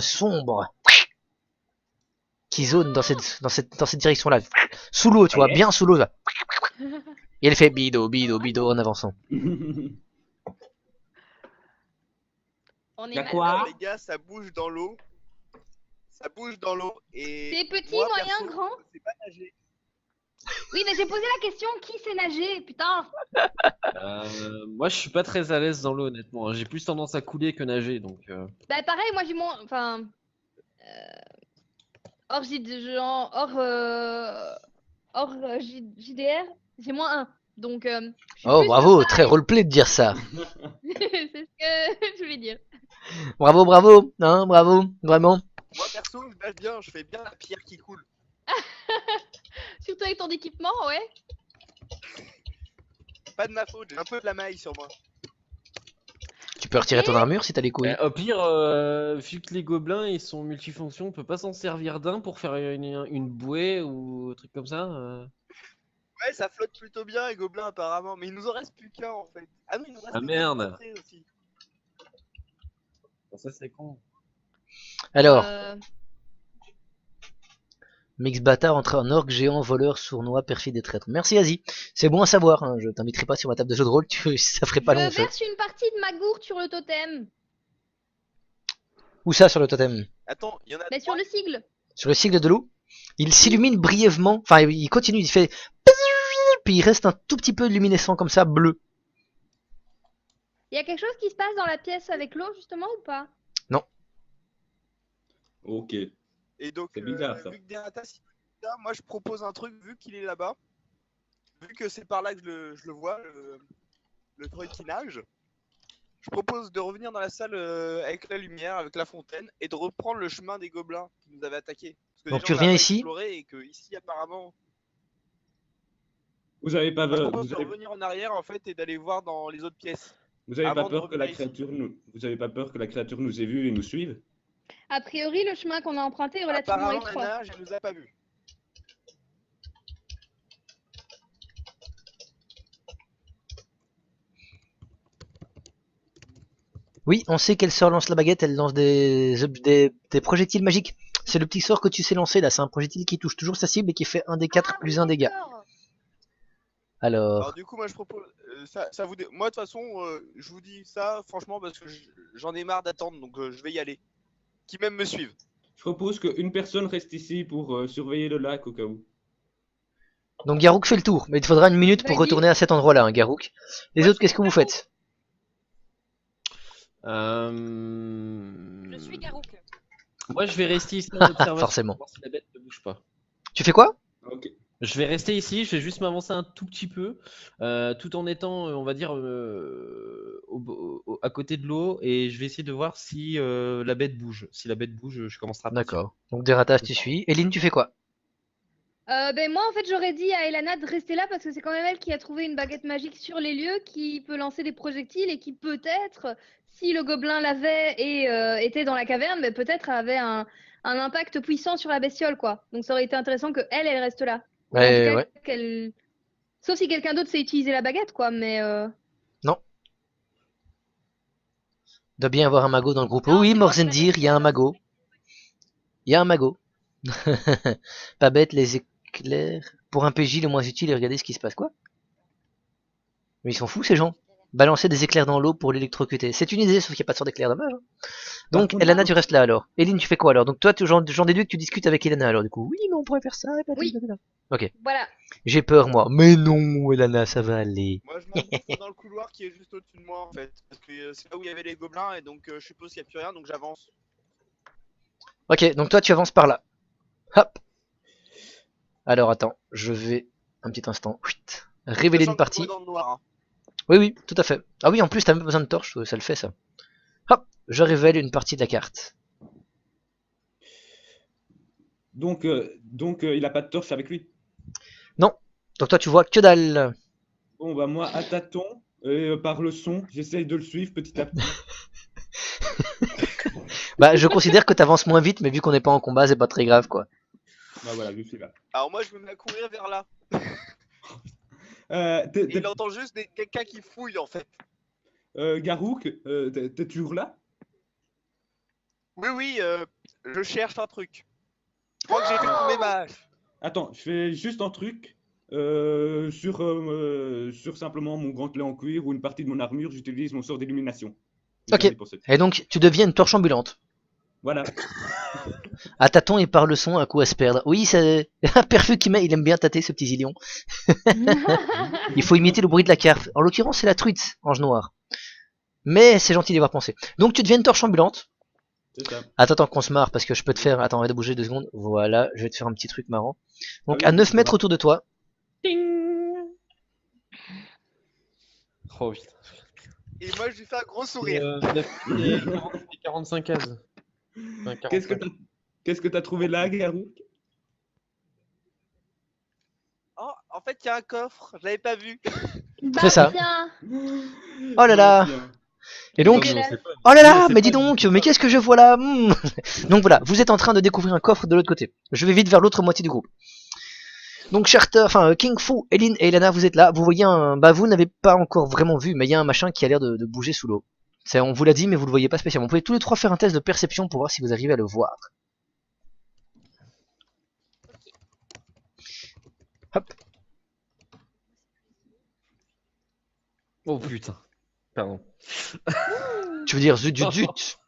forme sombre qui zone dans cette direction-là. Sous l'eau, tu vois, bien sous l'eau. Là. Et elle fait bido, bido, bido en avançant. On est Y'a mal. quoi? Les gars, ça bouge dans l'eau. Ça bouge dans l'eau et C'est petit, moi, moyen, perso, grand? je sais pas nager. Oui, mais j'ai posé la question, qui sait nager? Putain. Moi, je suis pas très à l'aise dans l'eau, honnêtement. J'ai plus tendance à couler que nager, donc. Bah pareil, moi j'ai moins... Enfin... Hors, JDR, j'ai moins 1. Donc, je suis Oh, plus bravo, à très l'aise. roleplay de dire ça. C'est ce que je voulais dire. Bravo, bravo, hein, bravo, vraiment. Moi, perso, je nage bien, je fais bien la pierre qui coule. Surtout avec ton équipement, ouais. Pas de ma faute, j'ai un peu de la maille sur moi. Tu peux retirer ton armure si t'as les couilles. Au pire, vu que les gobelins ils sont multifonctions, on peut pas s'en servir d'un pour faire une bouée ou un truc comme ça Ouais, ça flotte plutôt bien, les gobelins, apparemment. Mais il nous en reste plus qu'un, en fait. Ah non, il nous reste Ah, des merde. portraits aussi. Ça, c'est con. Alors, Euh, mix bâtard entre un orc géant, voleur, sournois, perfide et traître. Merci Asie. C'est bon à savoir, hein. Je t'inviterai pas sur ma table de jeu de rôle, ça ferait pas long. je verse une partie de ma gourde sur le totem. Où ça sur le totem? Attends, il y en a Mais sur le sigle. Sur le sigle de l'eau? Il s'illumine brièvement, enfin il continue, il fait... Puis il reste un tout petit peu luminescent comme ça, bleu. Il y a quelque chose qui se passe dans la pièce avec l'eau, justement, ou pas? Ok. Et donc, C'est bizarre, ça. vu que Deratas, il est là, moi je propose un truc, vu qu'il est là-bas, vu que c'est par là que je le vois, le truc qui nage, je propose de revenir dans la salle avec la lumière, avec la fontaine, et de reprendre le chemin des gobelins qui nous avaient attaqués. Parce que Donc les tu gens reviens n'avaient pas ici. exploré et que ici apparemment. Vous avez pas Moi, je peur, propose de revenir en arrière en fait et d'aller voir dans les autres pièces. vous avez pas avant de peur que la revenir ici. créature nous, vous avez pas peur que la créature nous ait vus et nous suive? A priori, le chemin qu'on a emprunté est relativement Apparemment, étroit. la nage, elle nous a pas vus. Oui, on sait quel sort lance la baguette, elle lance des projectiles magiques. C'est le petit sort que tu sais lancer là, c'est un projectile qui touche toujours sa cible et qui fait 1 des 4 plus 1 dégât. Alors Alors, du coup, moi je propose, moi de toute façon, je vous dis ça franchement parce que j'en ai marre d'attendre, donc je vais y aller. Qui même me suivent. Je propose qu'une personne reste ici pour surveiller le lac au cas où. donc Garouk fait le tour, mais il te faudra une minute pour Vas-y. retourner à cet endroit-là, hein, Garouk. Les Ouais, autres, qu'est-ce que vous faites? Je suis Garouk. Moi, je vais rester ici en observation. Forcément. Pour voir si la bête ne bouge pas. Tu fais quoi? Ok. Je vais rester ici, je vais juste m'avancer un tout petit peu, tout en étant, on va dire, à côté de l'eau, et je vais essayer de voir si la bête bouge. Si la bête bouge, je commencerai à partir. D'accord. Donc Deratas, tu suis. Eline, tu fais quoi? Ben moi, en fait, j'aurais dit à Elana de rester là parce que c'est quand même elle qui a trouvé une baguette magique sur les lieux qui peut lancer des projectiles et qui peut-être, si le gobelin l'avait et était dans la caverne, mais peut-être avait un impact puissant sur la bestiole, quoi. Donc ça aurait été intéressant que elle reste là. Ou en tout cas, Ouais. qu'elle... Sauf si quelqu'un d'autre sait utiliser la baguette, quoi, mais... Non. Il doit bien y avoir un magot dans le groupe. Non, Oui, c'est moi qui Morzendir, il y a un m'appelle. magot. Il y a un magot. Pas bête, les éclairs. Pour un PJ, le moins utile est regarder ce qui se passe. Quoi? Mais ils sont fous ces gens. Balancer des éclairs dans l'eau pour l'électrocuter. C'est une idée, sauf qu'il n'y a pas de sort d'éclair, dommage. Hein. Donc, contre, Elana, tu restes là alors. Eline, tu fais quoi alors? Donc, toi, j'en déduis que tu discutes avec Elana alors, du coup. Oui, mais on pourrait faire ça. Et pas Oui. Ok. Voilà. J'ai peur, moi. Mais non, Elana, ça va aller. Moi je m'engouffre dans le couloir qui est juste au-dessus de moi en fait. Parce que c'est là où il y avait les gobelins et donc je suppose qu'il n'y a plus rien donc j'avance. Ok, donc toi, tu avances par là. Hop. Alors, attends, je vais un petit instant. Révéler Sachant une que je partie. vois dans le noir. Hein. Oui, oui, tout à fait. Ah oui, en plus, t'as même besoin de torche, ça le fait, ça. Hop, je révèle une partie de la carte. Donc, il a pas de torche avec lui. Non, donc toi, tu vois que dalle. Bon, bah moi, à tâtons, et par le son, j'essaye de le suivre petit à petit. Bah, je considère que t'avances moins vite, mais vu qu'on n'est pas en combat, c'est pas très grave, quoi. Bah voilà, je suis là. Alors moi je me mets à courir vers là. T'es- Et t'es- il entend juste quelqu'un qui fouille en fait. Garouk, t'es toujours là? Oui, je cherche un truc. Je crois que j'ai fait tomber ma hache. Attends, je fais juste un truc. Sur simplement mon gantelet en cuir ou une partie de mon armure, j'utilise mon sort d'illumination. J'ai Ok. un dé pour cette. Et donc, tu deviens une torche ambulante. Voilà. À tâtons et par le son, un coup à se perdre. Oui, c'est un perfus qui met, il aime bien tâter ce petit zillion. Il faut imiter le bruit de la carte. En l'occurrence, c'est la truite, ange noir. Mais c'est gentil d'y avoir pensé. Donc tu deviens une torche ambulante. C'est ça. Attends qu'on se marre parce que je peux te faire. Attends, on va de bouger 2 secondes. Voilà, je vais te faire un petit truc marrant. Donc Ah oui, à 9 ça mètres va. autour de toi, Oh putain. Et moi, je lui fais un gros C'est sourire. 45 cases. Enfin, Qu'est-ce que 45. t'as trouvé là, Garou? Oh, en fait, il y a un coffre. Je l'avais pas vu. Bah C'est ça. tiens. Oh là là. Tiens. Et donc, Dégueulasse. oh là Non, là, c'est mais pas dis donc, du tout mais ça. qu'est-ce que je vois là Donc voilà, vous êtes en train de découvrir un coffre de l'autre côté. Je vais vite vers l'autre moitié du groupe. Donc King Fu, Eline et Elana, vous êtes là. Vous voyez un, bah vous n'avez pas encore vraiment vu, mais il y a un machin qui a l'air de bouger sous l'eau. On vous l'a dit, mais vous le voyez pas spécialement. Vous pouvez tous les trois faire un test de perception pour voir si vous arrivez à le voir. Hop. Oh putain. Pardon. Tu veux dire zut zut zut.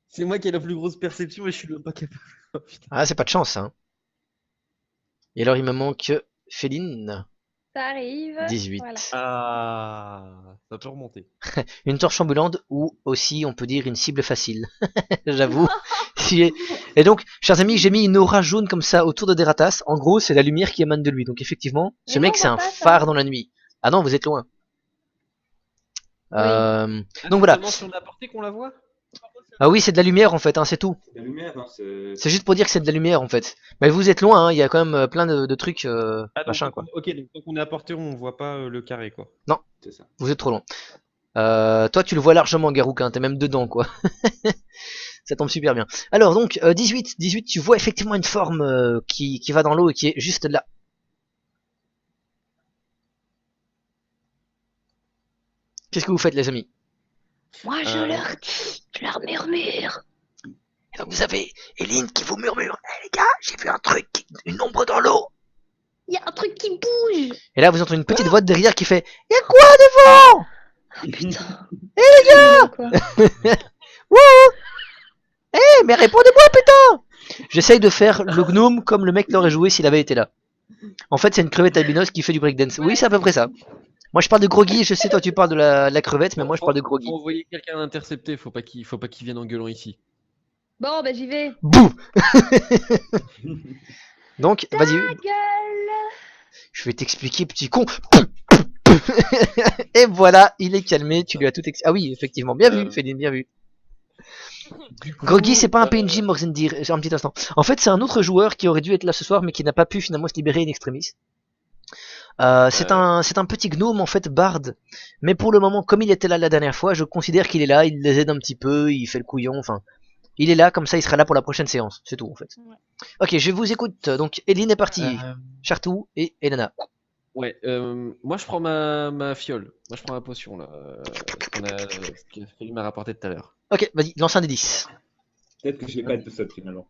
C'est moi qui ai la plus grosse perception et je suis même pas capable. Oh, putain. Ah, c'est pas de chance, hein. Et alors il me manque Féline, Ça arrive. 18. Voilà. Ah, ça peut remonter. Une torche ambulante ou aussi on peut dire une cible facile. J'avoue. Et donc, chers amis, j'ai mis une aura jaune comme ça autour de Deratas. En gros, c'est la lumière qui émane de lui. Donc effectivement, ce Mais mec moi, c'est on un voit pas ça. phare dans la nuit. Ah non, vous êtes loin. Oui. Donc voilà. Seulement si on a porté qu'on la voit. Ah oui, c'est de la lumière en fait, hein, c'est tout. C'est la lumière, hein, c'est. C'est juste pour dire que c'est de la lumière en fait. Mais vous êtes loin, hein, il y a quand même plein de trucs Ah, donc, machin quoi. ok, donc tant qu'on est à portée, on voit pas le carré quoi. C'est ça. Vous êtes trop loin. Toi tu le vois largement Garouk, hein, t'es même dedans quoi. Ça tombe super bien. Alors donc 18, tu vois effectivement une forme qui va dans l'eau et qui est juste là. Qu'est-ce que vous faites les amis? Moi, je leur murmure. Et donc vous avez Eline qui vous murmure, les gars, j'ai vu un truc, une ombre dans l'eau. Il y a un truc qui bouge. Et là vous entendez une petite voix derrière qui fait, y'a quoi devant? Oh putain. les gars quoi. Eh mais répondez-moi putain. J'essaye de faire le gnome comme le mec l'aurait joué s'il avait été là. En fait c'est une crevette albinos qui fait du breakdance. Oui c'est à peu près ça. Moi je parle de Groggy, je sais toi tu parles de la crevette, mais moi je parle de Groggy. Faut envoyer quelqu'un l'intercepter, faut pas qu'il vienne en gueulant ici. Bon, bah j'y vais. Bouh. Donc vas-y, Gueule. je vais t'expliquer petit con. Et voilà, il est calmé, tu lui as tout expliqué. Ah oui, effectivement, bien vu, Féline, bien vu. Groggy, c'est pas un PNJ, Morzendir, un petit instant. En fait, c'est un autre joueur qui aurait dû être là ce soir, mais qui n'a pas pu finalement se libérer in extremis. C'est un petit gnome en fait, bard. Mais pour le moment, comme il était là la dernière fois, je considère qu'il est là, il les aide un petit peu, il fait le couillon, enfin... Il est là, comme ça il sera là pour la prochaine séance, c'est tout en fait. Ouais. Ok, je vous écoute, donc Eline est partie, Chartou et Elena. Ouais, moi je prends ma fiole. Moi je prends ma potion là. Ce que Féline m'a rapporté tout à l'heure. Ok, vas-y, lance un des 10. Peut-être que je l'ai pas tout seul finalement.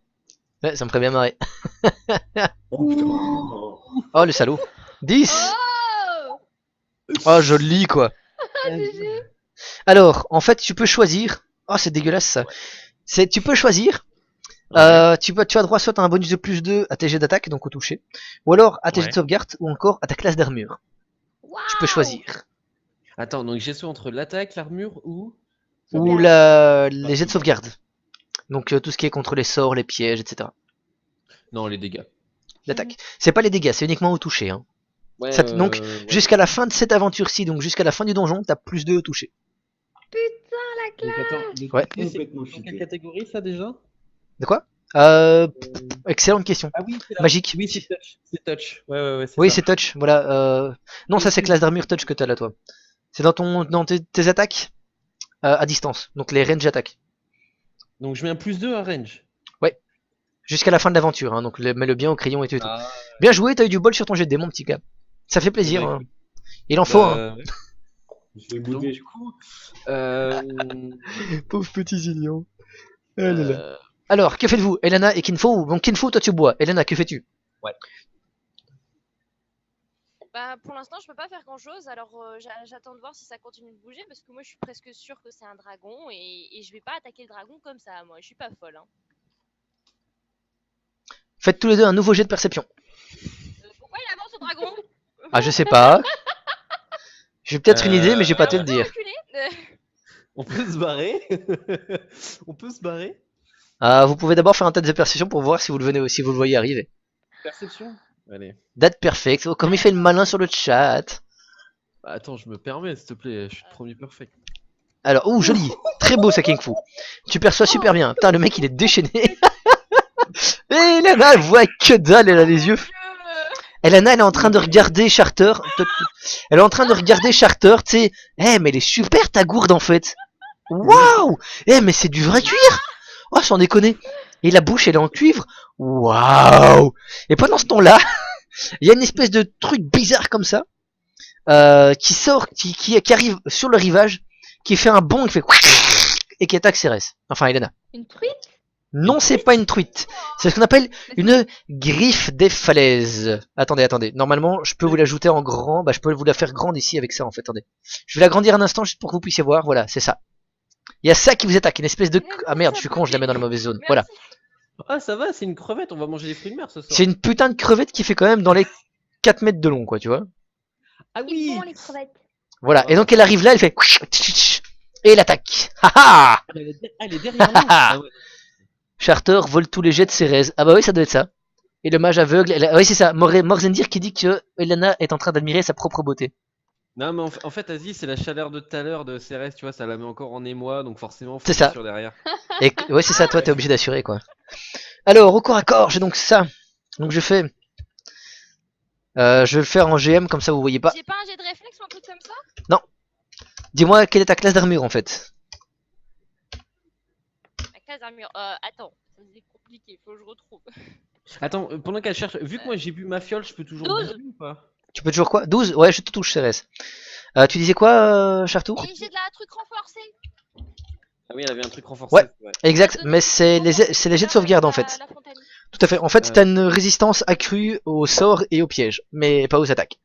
Ouais, ça me ferait bien marrer. Oh putain. Oh. Oh le salaud. 10. Oh. Oh joli quoi. GG. Alors, en fait, tu peux choisir. Oh, c'est dégueulasse ça. Tu peux choisir. Tu as droit soit à un bonus de plus 2 à tes jets d'attaque, donc au toucher, ou alors à tes jets de sauvegarde, ou encore à ta classe d'armure. Tu peux choisir. Attends, donc j'ai soit entre l'attaque, l'armure ou. Ou les jets de sauvegarde. Donc tout ce qui est contre les sorts, les pièges, etc. Non, les dégâts. L'attaque. C'est pas les dégâts, c'est uniquement au toucher. Hein. Ouais, Donc, ouais. jusqu'à la fin de cette aventure-ci, donc jusqu'à la fin du donjon, t'as plus 2 au toucher. Putain, la Donc, classe. attends, Ouais. c'est Complètement dans cheaté. quelle catégorie ça déjà? De quoi Excellente question. Ah oui, c'est là. Magique. Oui, c'est touch. C'est touch. Ouais, Oui, ça. c'est touch, voilà. Non, ça c'est classe d'armure touch que t'as là, toi. C'est dans tes attaques à distance, donc les range attaques. Donc je mets un plus 2 à range. Jusqu'à la fin de l'aventure, hein, donc mets-le bien au crayon et tout. Ah, Bien joué, t'as eu du bol sur ton jet de dés, mon petit gars. Ça fait plaisir. bah, Hein. Il en faut un. ouais. Je vais Donc goûter. du coup, Pauvre petit Zillion. Oh là là. Euh, Alors, que faites-vous, Elena et Kinfo? Donc Kinfo, toi tu bois. Elena, que fais-tu? Bah, pour l'instant, je peux pas faire grand-chose, alors j'attends de voir si ça continue de bouger, parce que moi, je suis presque sûre que c'est un dragon, et je vais pas attaquer le dragon comme ça, moi, je suis pas folle, hein. Faites tous les deux un nouveau jet de perception. Pourquoi il avance ce dragon? Ah, je sais pas. J'ai peut-être une idée, mais j'ai pas Alors, te le on peut dire. reculer. On peut se barrer. On peut se barrer. Ah, vous pouvez d'abord faire un test de perception pour voir si vous le venez, si vous le voyez arriver. Perception. Allez. Date perfect. Oh, comme il fait le malin sur le chat. Bah, attends, je me permets, s'il te plaît. Je suis le premier perfect. Alors, ouh, joli. Très beau ça, Kingfu. Tu perçois super bien. Putain, le mec il est déchaîné. Et Elena, elle voit que dalle, elle a les yeux. Elena, elle est en train de regarder Charter. Elle est en train de regarder Charter, tu sais. Eh, mais elle est super ta gourde en fait. Waouh. Eh, mais c'est du vrai cuir. Oh, sans déconner. Et la bouche, elle est en cuivre. Waouh. Et pendant ce temps-là, il y a une espèce de truc bizarre comme ça. Qui sort, qui arrive sur le rivage, qui fait un bond, qui fait et qui attaque Cérès. Enfin, Elena. Une truite? Non, c'est pas une truite. C'est ce qu'on appelle une griffe des falaises. Attendez. Normalement, je peux vous l'ajouter en grand. Bah, je peux vous la faire grande ici avec ça, en fait. Attendez. Je vais l'agrandir un instant juste pour que vous puissiez voir. Voilà, c'est ça. Il y a ça qui vous attaque, une espèce de... Ah merde, je suis con, je la mets dans la mauvaise zone. Voilà. Ah, ça va, c'est une crevette. On va manger des fruits de mer ce soir. C'est une putain de crevette qui fait quand même dans les 4 mètres de long, quoi, tu vois. Ah Ils oui. font les crevettes. Voilà. Et donc, elle arrive là, elle fait... Et elle attaque. Haha. Elle est derrière nous. Ah ouais. Charter vole tous les jets de Cérès. Ah bah oui, ça doit être ça. Et le mage aveugle... Oui, c'est ça. Morzendir qui dit que Elena est en train d'admirer sa propre beauté. Non, mais en fait, Asie, c'est la chaleur de tout à l'heure de Cérès, tu vois, ça la met encore en émoi, donc forcément, faut C'est ça. être sûr derrière. Et ouais, c'est ça, toi, t'es obligé d'assurer, quoi. Alors, au corps à corps, j'ai donc ça. Donc, je fais... je vais le faire en GM, comme ça, vous voyez pas. J'ai pas un jet de réflexe ou un truc comme ça? Dis-moi, quelle est ta classe d'armure, en fait? La classe d'armure. Attends, c'est compliqué, faut que je retrouve. Attends, pendant qu'elle cherche, vu que moi j'ai bu ma fiole, je peux toujours 12. bouger ou pas? Tu peux toujours quoi? 12? Ouais, je te touche, Cérès. Tu disais quoi, Chartour? Et j'ai de la truc renforcée. Ah oui, elle avait un truc renforcé. Ouais. Ouais. Exact, mais c'est les jets de sauvegarde, en fait. La fontaine. Tout à fait. En fait, t'as une résistance accrue aux sorts et aux pièges, mais pas aux attaques.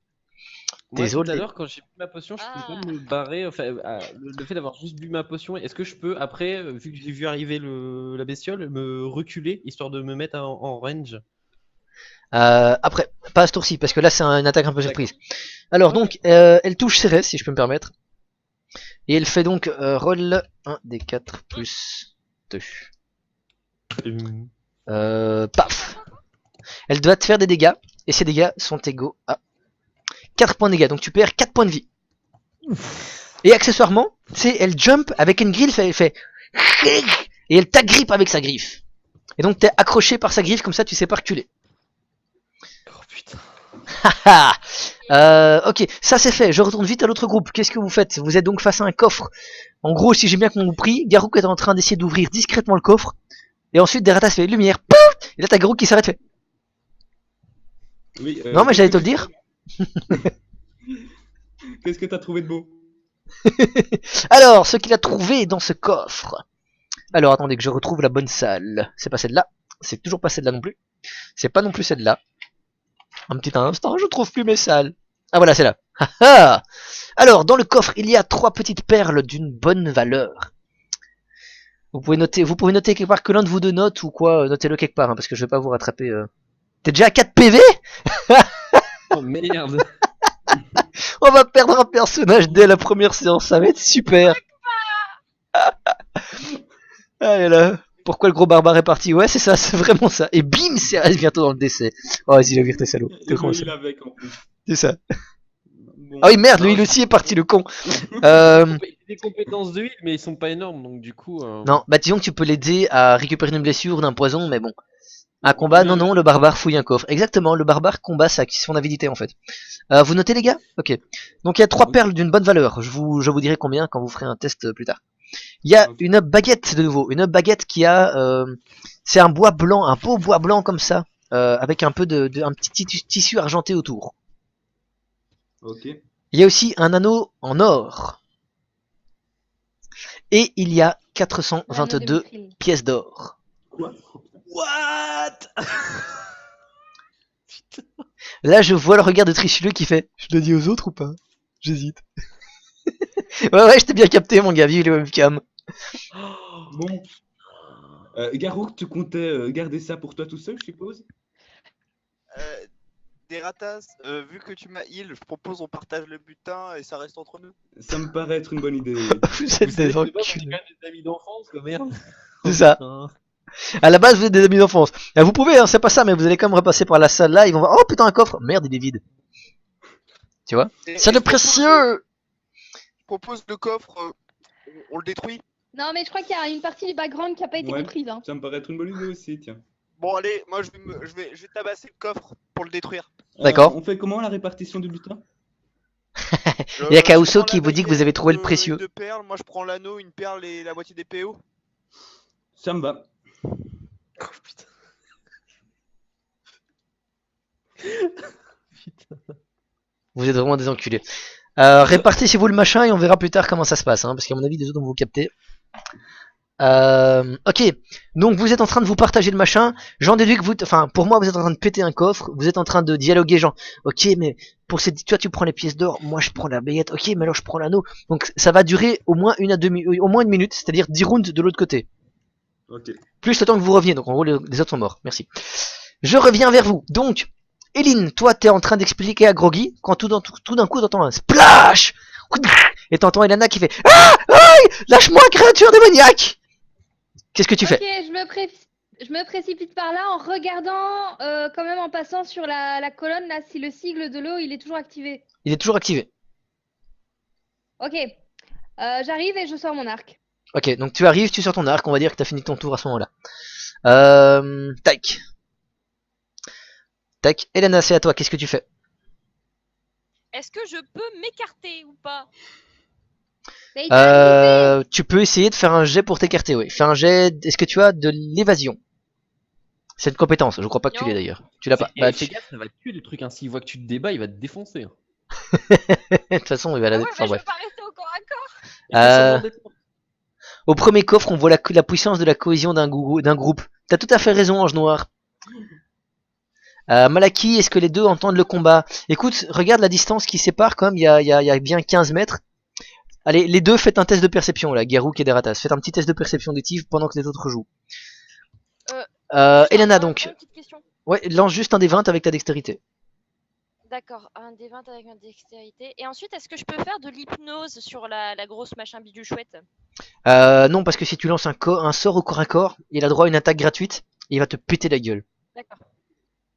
Moi, Désolé. tout à l'heure, quand j'ai bu ma potion, je pouvais pas me barrer. Enfin, le fait d'avoir juste bu ma potion, est-ce que je peux, après, vu que j'ai vu arriver la bestiole, me reculer histoire de me mettre en range? Après, pas à ce tour-ci, parce que là, c'est une attaque un peu surprise. Alors, donc, elle touche Cérès, si je peux me permettre. Et elle fait donc roll 1 des 4 plus 2. Paf. Elle doit te faire des dégâts, et ces dégâts sont égaux à 4 points de dégâts, donc tu perds 4 points de vie. Et accessoirement, tu sais, elle jump avec une griffe, elle fait... Et elle t'agrippe avec sa griffe. Et donc t'es accroché par sa griffe, comme ça tu sais pas reculer. Oh putain. Ok, ça c'est fait, je retourne vite à l'autre groupe. Qu'est-ce que vous faites? Vous êtes donc face à un coffre. En gros, si j'ai bien compris, Garou est en train d'essayer d'ouvrir discrètement le coffre. Et ensuite, Deratas fait lumière. Pouf. Et là, t'as Garou qui s'arrête, fait... Oui, Non, mais j'allais te le dire. Qu'est-ce que t'as trouvé de beau? Alors, ce qu'il a trouvé dans ce coffre. Alors, attendez que je retrouve la bonne salle. C'est pas celle-là. C'est toujours pas celle-là non plus. C'est pas non plus celle-là. Un petit instant, je trouve plus mes salles. Ah voilà, c'est là. Alors, dans le coffre, il y a 3 petites perles d'une bonne valeur. Vous pouvez noter quelque part que l'un de vous deux note ou quoi, notez-le quelque part, hein, parce que je vais pas vous rattraper. T'es déjà à 4 PV? Oh merde. On va perdre un personnage dès la première séance, ça va être super. Allez là. Pourquoi le gros barbare est parti? Ouais, c'est ça, c'est vraiment ça. Et bim, c'est bientôt dans le décès. Oh, vas-y, la vire tes salauds. Et le il avec en plus. C'est ça. Bon. Ah oui, merde, lui il aussi est parti, le con. Il a des compétences de heal, mais ils sont pas énormes, donc du coup. Non, bah disons que tu peux l'aider à récupérer une blessure d'un poison, mais bon. Un combat, non, le barbare fouille un coffre. Exactement, le barbare combat son avidité en fait. Vous notez les gars? Ok. Donc il y a 3 perles d'une bonne valeur. Je vous dirai combien quand vous ferez un test plus tard. Il y a une baguette de nouveau. Une baguette qui a... c'est un bois blanc, un beau bois blanc comme ça. Avec un peu un petit tissu argenté autour. Ok. Il y a aussi un anneau en or. Et il y a 422 pièces d'or. Quoi? What? Là, je vois le regard de Trichuleux qui fait: je le dis aux autres ou pas? J'hésite. Ouais, je t'ai bien capté, mon gars, vive les webcams. Bon. Garou, tu comptais garder ça pour toi tout seul, je suppose? Deratas, vu que tu m'as heal, je propose on partage le butin et ça reste entre nous. Ça me paraît être une bonne idée. Vous êtes des On est enculés. quand même des amis d'enfance, quoi, merde. C'est ça. Putain. À la base, vous êtes des amis d'enfance. Vous pouvez, hein, c'est pas ça, mais vous allez quand même repasser par la salle là, ils vont voir: oh putain, un coffre, merde, il est vide. Tu vois? C'est le précieux! Je propose le coffre, on le détruit. Non, mais je crois qu'il y a une partie du background qui a pas été Ouais. comprise. Hein. Ça me paraît être une bonne idée aussi, tiens. Bon, allez, moi je vais tabasser le coffre pour le détruire. D'accord. On fait comment la répartition du butin? Il y a Je Kaoso prends qui la vous dit que vous avez trouvé le baguette, précieux. Deux perles, moi je prends l'anneau, une perle et la moitié des PO. Ça me va. Oh putain. Vous êtes vraiment des enculés. Répartissez-vous le machin et on verra plus tard comment ça se passe, hein, parce qu'à mon avis, les autres vont vous capter. Ok, donc vous êtes en train de vous partager le machin. J'en déduis que vous, enfin, pour moi, vous êtes en train de péter un coffre. Vous êtes en train de dialoguer, genre, ok, mais pour cette, toi, tu prends les pièces d'or, moi, je prends la baguette. Ok, mais alors je prends l'anneau. Donc, ça va durer au moins au moins une minute, c'est-à-dire 10 rounds de l'autre côté. Ok. Plus le temps que vous reveniez. Donc, en gros, les autres sont morts. Merci. Je reviens vers vous. Donc, Eline, toi, t'es en train d'expliquer à Groggy quand tout d'un coup, t'entends un splash et t'entends Elana qui fait: ah, aïe, lâche-moi, créature démoniaque. Qu'est-ce que tu fais? Ok, je me précipite par là en regardant, quand même en passant sur la colonne là, si le sigle de l'eau il est toujours activé. Il est toujours activé. Ok, j'arrive et je sors mon arc. Ok, donc tu arrives, tu sors ton arc, on va dire que t'as fini ton tour à ce moment-là. Tac. Tac. Elena, c'est à toi, qu'est-ce que tu fais? Est-ce que je peux m'écarter ou pas? Mais il t'a activé. Tu peux essayer de faire un jet pour t'écarter, oui. Fais un jet. Est-ce que tu as de l'évasion? C'est une compétence, je crois pas que tu l'aies d'ailleurs. Tu l'as pas. Bah, Fais gaffe, ça va te tuer le truc, hein. S'il voit que tu te débats, il va te défoncer. Hein. de toute façon, il va la. Ouais, Enfin mais je bref. peux pas rester au corps à corps. Et t'as seulement des- Au premier coffre, on voit la puissance de la cohésion d'un groupe. T'as tout à fait raison, Ange Noir. Malaki, est-ce que les deux entendent le combat? Écoute, regarde la distance qui sépare quand même, il y a bien 15 mètres. Allez, les deux, faites un test de perception, là, Garruk et Deratas. Faites un petit test de perception d'étive pendant que les autres jouent. Elena, donc. Une petite question. Ouais, lance juste un des 20 avec ta dextérité. D'accord, un des 20 avec ma dextérité. Et ensuite, est-ce que je peux faire de l'hypnose sur la grosse machin bidule chouette? Non, parce que si tu lances un sort au corps à corps, il a droit à une attaque gratuite, et il va te péter la gueule. D'accord.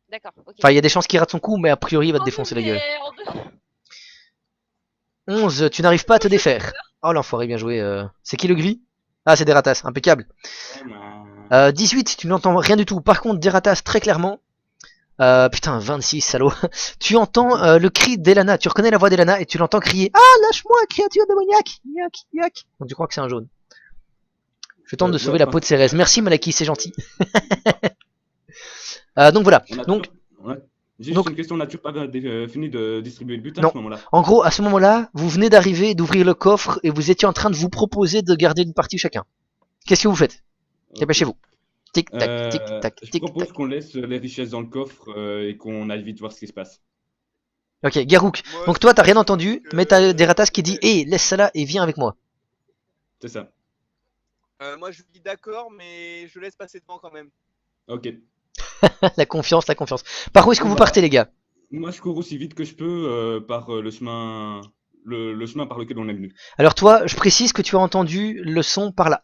D'accord, ok. Enfin, il y a des chances qu'il rate son coup, mais a priori, il va te Oh, défoncer la gueule. merde. 11, tu n'arrives pas à te défaire. Oh l'enfoiré, bien joué. C'est qui le gris? Ah, c'est Deratas, impeccable. 18, tu n'entends rien du tout. Par contre, Deratas, très clairement. Putain, 26, salaud. Tu entends le cri d'Elana. Tu reconnais la voix d'Elana et tu l'entends crier: ah, lâche-moi, créature démoniaque. Yak, yak. Donc tu crois que c'est un jaune. Je tente de sauver la peau de Cérès. Merci Malaki, c'est gentil. Donc voilà. Donc, Juste donc- une question, on n'a toujours pas fini de distribuer le butin Non. à ce moment-là. en gros, à ce moment-là, vous venez d'arriver, d'ouvrir le coffre et vous étiez en train de vous proposer de garder une partie chacun. Qu'est-ce que vous faites? Dépêchez-vous. Tic tac, tic tac, Je tic propose tac. qu'on laisse les richesses dans le coffre et qu'on aille vite voir ce qui se passe. Ok, Garuk. Moi, Donc toi, t'as rien je entendu, trouve que- mais t'as Deratas qui dit: hé, laisse ça là et viens avec moi. C'est ça. Moi je dis d'accord, mais je laisse passer devant quand même. Ok. La confiance, la confiance. Par où est-ce que Bon, vous bah, partez, les gars? Moi, je cours aussi vite que je peux par le chemin, le chemin par lequel on est venu. Alors toi, je précise que tu as entendu le son par là.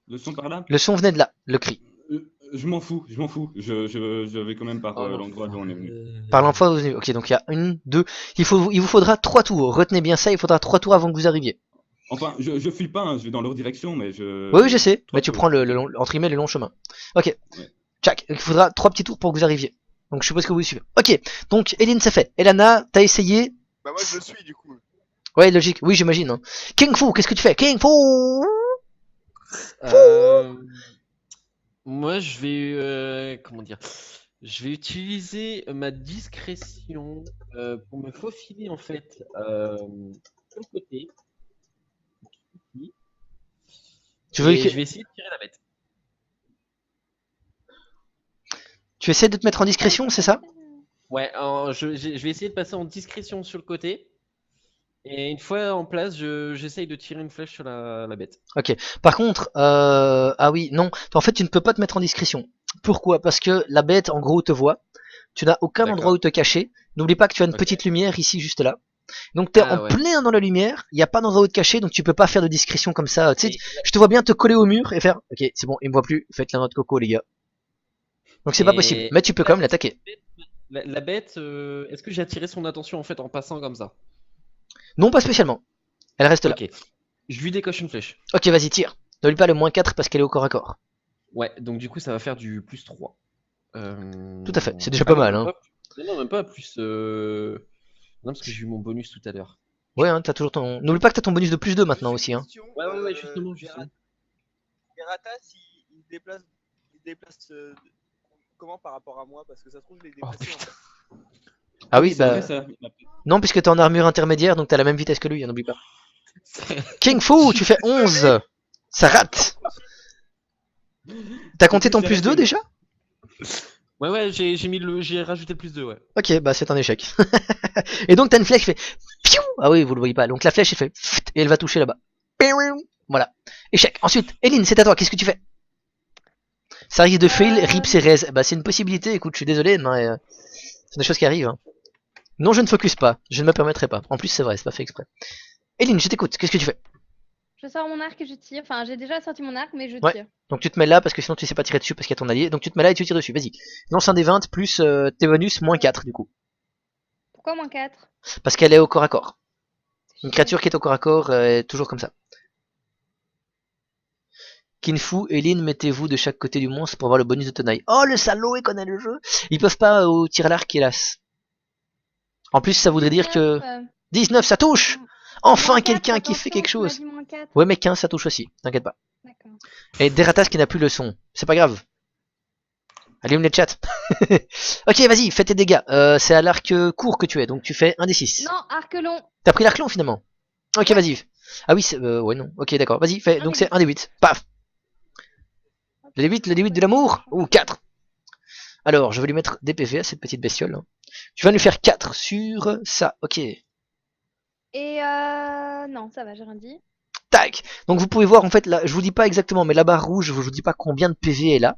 Le son par là? Le son venait de là, le cri. Je m'en fous, je m'en fous. Je vais quand même par Oh, l'endroit d'où on est venu. Par l'enfant, vous venez. Ok, donc il y a une, deux. Il vous faudra 3 tours. Retenez bien ça, il faudra 3 tours avant que vous arriviez. Enfin, je fuis pas, hein, je vais dans leur direction, mais je. Oui, je sais, Trois mais tu tours. prends le long, entre guillemets, le long chemin. Ok. Ouais. Tchac, il faudra 3 petits tours pour que vous arriviez. Donc je suppose que vous suivez. Ok, donc Eline, c'est fait. Elana, t'as essayé. Bah moi je le suis du coup. Ouais, logique, oui, j'imagine. Hein. King Fu, qu'est-ce que tu fais? King Fu. Moi, je vais comment dire? Je vais utiliser ma discrétion pour me faufiler en fait sur le côté. Tu veux Et que... je vais essayer de tirer la bête. Tu essaies de te mettre en discrétion, c'est ça? Ouais, je vais essayer de passer en discrétion sur le côté. Et une fois en place, j'essaye de tirer une flèche sur la bête. Ok. Par contre, ah oui, non. En fait, tu ne peux pas te mettre en discrétion. Pourquoi? Parce que la bête, en gros, te voit. Tu n'as aucun D'accord. endroit où te cacher. N'oublie pas que tu as une Ok. petite lumière ici, juste là. Donc t'es Ah en ouais. plein dans la lumière. Il n'y a pas d'endroit où te cacher, donc tu peux pas faire de discrétion comme ça. Tu sais, Et je te vois bien te coller au mur et faire. Ok, c'est bon, il me voit plus. Faites la noix de coco, les gars. Donc c'est pas possible. Et- Mais tu peux quand même l'attaquer. la bête, est-ce que j'ai attiré son attention en fait en passant comme ça? Non, pas spécialement. Elle reste là. Ok. Je lui décoche une flèche. Ok, vas-y, tire. N'oublie pas le -4 parce qu'elle est au corps à corps. Ouais, donc du coup ça va faire du +3. Tout à fait, c'est déjà pas non, mal, même hein. pas- Non, même pas plus. Non, parce que j'ai eu mon bonus tout à l'heure. Ouais, hein, t'as toujours ton. N'oublie pas que t'as ton bonus de +2 maintenant aussi, hein. Ouais, justement, justement. Geratas, il se déplace comment par rapport à moi? Parce que ça se trouve, je l'ai Oh, déplacé. putain. Ah oui, c'est bah. vrai, ça. Non, puisque t'es en armure intermédiaire, donc t'as la même vitesse que lui, hein, n'oublie pas. King Fu, tu fais 11. Ça rate. T'as compté ton +2 déjà? Ouais, j'ai rajouté le +2, ouais. Ok, bah c'est un échec. Et donc t'as une flèche qui fait. Piou. Ah oui, vous le voyez pas. Donc la flèche elle fait. Et elle va toucher là-bas. Voilà. Échec. Ensuite, Eline, c'est à toi. Qu'est-ce que tu fais? Ça risque de fail, rips et res. Bah c'est une possibilité. Écoute, je suis désolé, mais c'est des choses qui arrivent. Hein. Non, je ne focus pas. Je ne me permettrai pas. En plus, c'est vrai, c'est pas fait exprès. Eline, je t'écoute. Qu'est-ce que tu fais? Je sors mon arc et je tire. Enfin, j'ai déjà sorti mon arc, mais je Ouais. tire. Donc tu te mets là parce que sinon tu sais pas tirer dessus parce qu'il y a ton allié. Donc tu te mets là et tu tires dessus. Vas-y. Lance un des 20 plus tes bonus -4 du coup. Pourquoi -4? Parce qu'elle est au corps à corps. Une créature qui est au corps à corps est toujours comme ça. Kinfu, Eline, mettez-vous de chaque côté du monstre pour voir le bonus de tenaille. Oh le salaud, il connaît le jeu. Ils peuvent pas au tir à l'arc, hélas. En plus, ça voudrait dire que 19, ça touche. Enfin quelqu'un qui fait quelque chose. Ouais, mais 15, ça touche aussi. T'inquiète pas. D'accord. Et Deratas qui n'a plus le son. C'est pas grave. Allume les chats. Ok, vas-y, fais tes dégâts. C'est à l'arc court que tu es, donc tu fais 1 des 6. Non, arc long. T'as pris l'arc long finalement. Ok, Ouais. vas-y. Ah oui, ouais, non. Ok, d'accord. Vas-y, fais. Un Donc des c'est 1 des 8. Paf. Le D8 de l'amour. Ou 4. Alors, je vais lui mettre des PV à cette petite bestiole. Tu vas lui faire 4 sur ça. Ok. Et non, ça va, j'ai rien dit. Tac. Donc vous pouvez voir en fait, là, je vous dis pas exactement, mais la barre rouge, je vous dis pas combien de PV est là.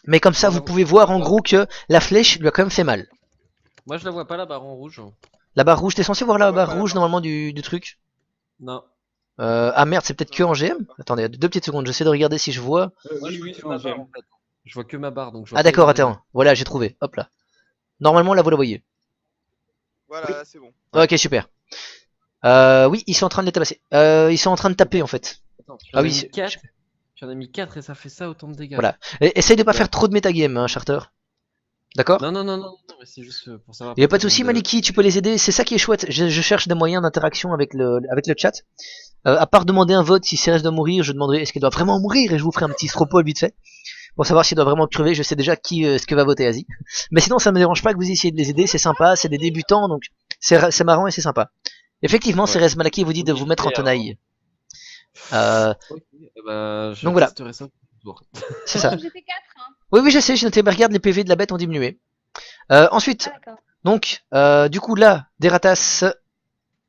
Mais comme ça, vous pouvez voir en gros que la flèche lui a quand même fait mal. Moi je la vois pas la barre en rouge. La barre rouge, t'es censé voir la Ouais, barre pas la rouge barre. normalement du truc. Non. Ah merde, c'est peut-être que en GM. Attendez, 2 petites secondes, j'essaie de regarder si je vois. Moi, je vois Oui, que c'est ma en barre, GM. en fait. Je vois que ma barre, donc je vois Ah pas d'accord, les autres. attends. Voilà, j'ai trouvé. Hop là. Normalement là vous la voyez. Voilà, Oui. là, c'est bon. Ouais. Ok, super. Oui, ils sont en train de les tabasser. Ils sont en train de taper en fait. Attends, tu Ah en oui, as c'est- mis 4. Tu en as mis 4 et ça fait ça autant de dégâts. Voilà. Essaye de pas Ouais. faire trop de metagame, hein, Charter. D'accord? Non, mais c'est juste pour savoir. Il y a pas de parce que souci, je viens Maliki, tu peux les aider. C'est ça qui est chouette. Je cherche des moyens d'interaction avec le chat. À part demander un vote si Cérès doit mourir, je demanderai est-ce qu'elle doit vraiment mourir et je vous ferai un petit stropole vite fait pour savoir s'il doit vraiment crever. Je sais déjà qui ce que va voter Asie. Mais sinon, ça me dérange pas que vous essayez de les aider. C'est sympa, c'est des débutants donc c'est marrant et c'est sympa. Effectivement, Ouais. Cérès Malaki vous dit de Oui, vous mettre en super. tenaille. Ok, bah, je Donc voilà. testerai ça. C'est ça. J'ai fait 4, hein. Oui, je sais, j'ai noté. Mais regarde, les PV de la bête ont diminué. Ensuite, Ah, d'accord. donc, du coup là, Deratas.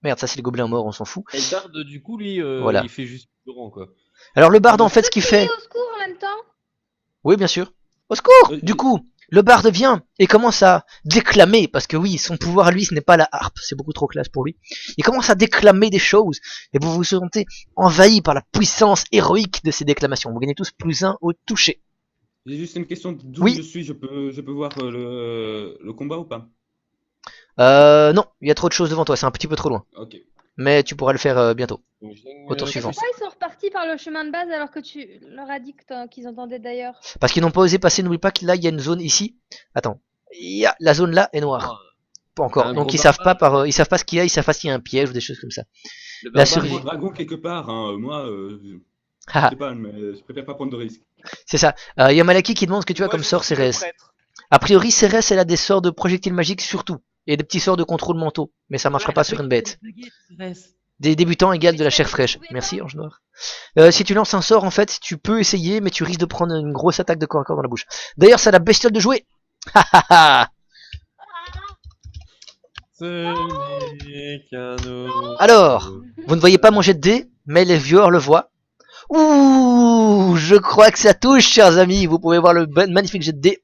Merde, ça c'est les gobelins morts, on s'en fout. Et le barde, du coup, lui, Voilà. il fait juste le rang, quoi. Alors le barde en fait ce qu'il fait. Au secours en même temps. Oui, bien sûr. Au secours! Oui. Du coup, le barde vient et commence à déclamer, parce que oui, son pouvoir à lui, ce n'est pas la harpe, c'est beaucoup trop classe pour lui. Il commence à déclamer des choses, et vous vous sentez envahi par la puissance héroïque de ces déclamations. Vous gagnez tous +1 au toucher. J'ai juste une question d'où Oui. je suis. Je peux voir le combat ou pas? Non, il y a trop de choses devant toi, c'est un petit peu trop loin. Ok. Mais tu pourras le faire bientôt. Donc, je gagne, Au tour je suivant. suis- Pourquoi ils sont repartis par le chemin de base alors que tu leur as dit qu'ils entendaient d'ailleurs? Parce qu'ils n'ont pas osé passer, n'oublie pas que là, il y a une zone ici. Attends. La zone là est noire. Pas encore. Un Donc gros ils savent pas barbare. ils savent pas ce qu'il y a, ils savent pas s'il y a un piège ou des choses comme ça. Le La barbare, survie. Il y a il- un dragon quelque part. Hein. Moi, je Haha, sais pas, mais je préfère pas prendre de risques. c'est ça. Il y a Malaki qui demande ce que tu as Moi, comme je sort, suis le Cérès. prêtre. A priori, Cérès, elle a des sorts de projectiles magiques surtout. Et des petits sorts de contrôle mentaux. Mais ça marchera Ouais, pas après, sur une il fait bête. des baguettes, Cérès. Des débutants égale de la chair fraîche. Vous pouvez Merci, pas. Ange Noir. Si tu lances un sort, en fait, tu peux essayer, mais tu risques de prendre une grosse attaque de corps à corps dans la bouche. D'ailleurs, c'est à la bestiole de jouer. Ha ha ha. Ce n'est qu'un autre. Alors, vous ne voyez pas mon jet de dés, mais les viewers le voient. Ouh, je crois que ça touche, chers amis. Vous pouvez voir le magnifique jet de dés.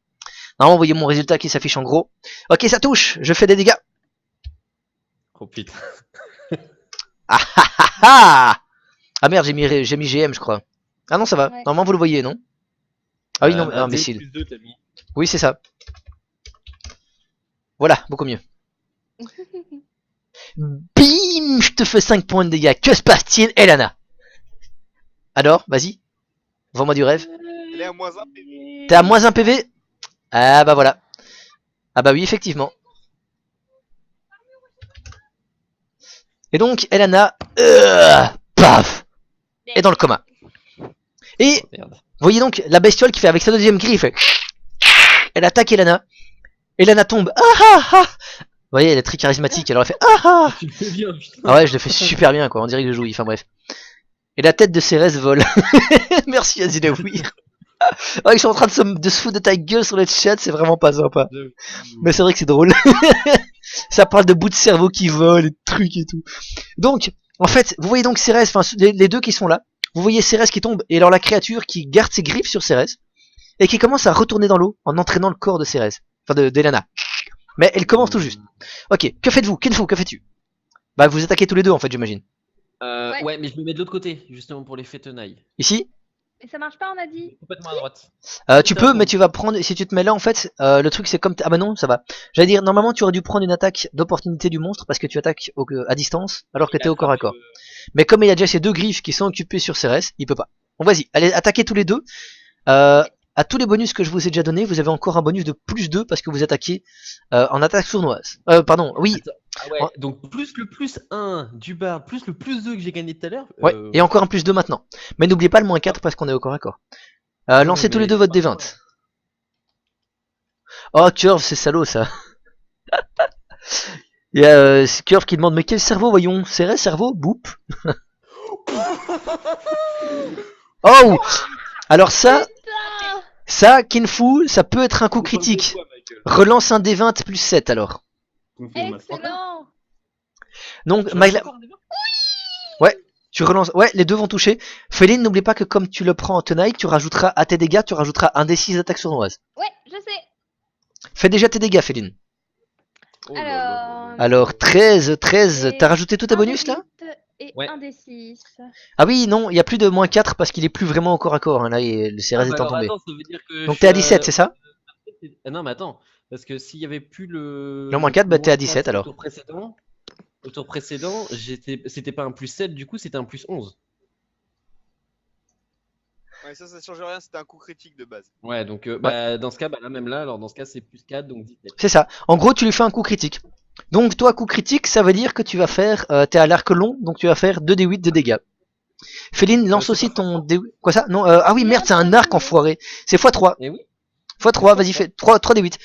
Normalement, vous voyez mon résultat qui s'affiche en gros. Ok, ça touche. Je fais des dégâts. Oh putain. Ah ah ah ah. Ah merde, j'ai mis GM, je crois. Ah non, ça va. Ouais. Normalement, vous le voyez, non? Ah oui, non, Un dé imbécile. plus 2, t'as mis. Oui, c'est ça. Voilà, beaucoup mieux. Bim, je te fais 5 points de dégâts. Que se passe-t-il, Elana? Alors, vas-y. Vends-moi du rêve. Elle est à moins 1 PV. T'es à moins 1 PV? Ah bah voilà. Ah bah oui, effectivement. Et donc, Elana, paf, est dans le coma. Et, Oh, merde. voyez donc la bestiole qui fait avec sa deuxième griffe. Elle attaque Elana. Elana tombe. Ah ah ah. Vous voyez, elle est très charismatique. Alors elle fait ah ah. Tu le fais bien, putain. Ah ouais, je le fais super bien, quoi. On dirait que je joue. Enfin bref. Et la tête de Cérès vole. Merci Azilawir. Oh, ils sont en train de se foutre de ta gueule sur le chat, c'est vraiment pas sympa. Mais c'est vrai que c'est drôle. Ça parle de bouts de cerveau qui volent et de trucs et tout. Donc, en fait, vous voyez donc Cérès, enfin les deux qui sont là. Vous voyez Cérès qui tombe et alors la créature qui garde ses griffes sur Cérès et qui commence à retourner dans l'eau en entraînant le corps de Cérès. Enfin d'Elana. Mais elle commence tout juste. Ok, que faites-vous? Kinfu, que fais-tu? Bah vous attaquez tous les deux en fait, j'imagine. Ouais. Ouais, mais je me mets de l'autre côté, justement pour l'effet tenaille. Ici? Mais ça marche pas, on a dit. Complètement à droite. Tu peux, mais tu vas prendre, si tu te mets là en fait, le truc c'est comme, ah bah non, ça va. J'allais dire, normalement tu aurais dû prendre une attaque d'opportunité du monstre parce que tu attaques à distance alors que t'es au corps à corps. Mais comme il y a déjà ces deux griffes qui sont occupées sur Cérès, il peut pas. Bon vas-y, allez, attaquez tous les deux. À tous les bonus que je vous ai déjà donné, vous avez encore un bonus de plus 2 parce que vous attaquez en attaque sournoise. Pardon, oui. Attends, ah ouais, donc plus le plus 1 du bar, plus le plus 2 que j'ai gagné tout à l'heure. Ouais, et encore un plus 2 maintenant. Mais n'oubliez pas le moins 4 parce qu'on est au corps à corps. Lancez tous les deux votre D20. Oh, Curve, c'est salaud ça. Il y a Curve qui demande, mais quel cerveau, voyons? Cérès, cerveau? Boop. Oh! Alors ça, Kinfu, ça peut être un coup critique. Relance un D20 plus 7 alors. Confirmation. Excellent. Donc, ouais, tu relances. Ouais, les deux vont toucher. Féline, n'oublie pas que comme tu le prends en tenaille, tu rajouteras à tes dégâts, tu rajouteras un D6 d'attaque sournoise. Ouais, je sais. Fais déjà tes dégâts, Féline. Oh là là. Alors, 13, Et t'as rajouté tous tes un bonus des là? 8 et Ouais. un des 6. Ah oui, non, il y a plus de moins 4 parce qu'il est plus vraiment au corps à corps. Hein, là, le Cérès étant tombé. Attends, ça veut dire que Donc je t'es à suis 17, c'est ça? Ah non, mais attends, parce que s'il y avait plus le. Le moins 4, bah t'es à moins 17 4 alors. Au tour précédent, c'était pas un plus 7, du coup c'était un plus 11. Ouais, ça change rien, c'était un coup critique de base. Ouais, donc bah, dans ce cas, bah, là, même là, alors dans ce cas c'est plus 4, donc 17. C'est ça. En gros, tu lui fais un coup critique. Donc toi, coup critique, ça veut dire que tu vas faire... t'es à l'arc long, donc tu vas faire 2d8 de dégâts. Féline, lance c'est aussi pas ton... Quoi ça? Non, ah oui, merde, c'est un arc enfoiré. C'est x3. Et oui. x3, vas-y, fais 3d8.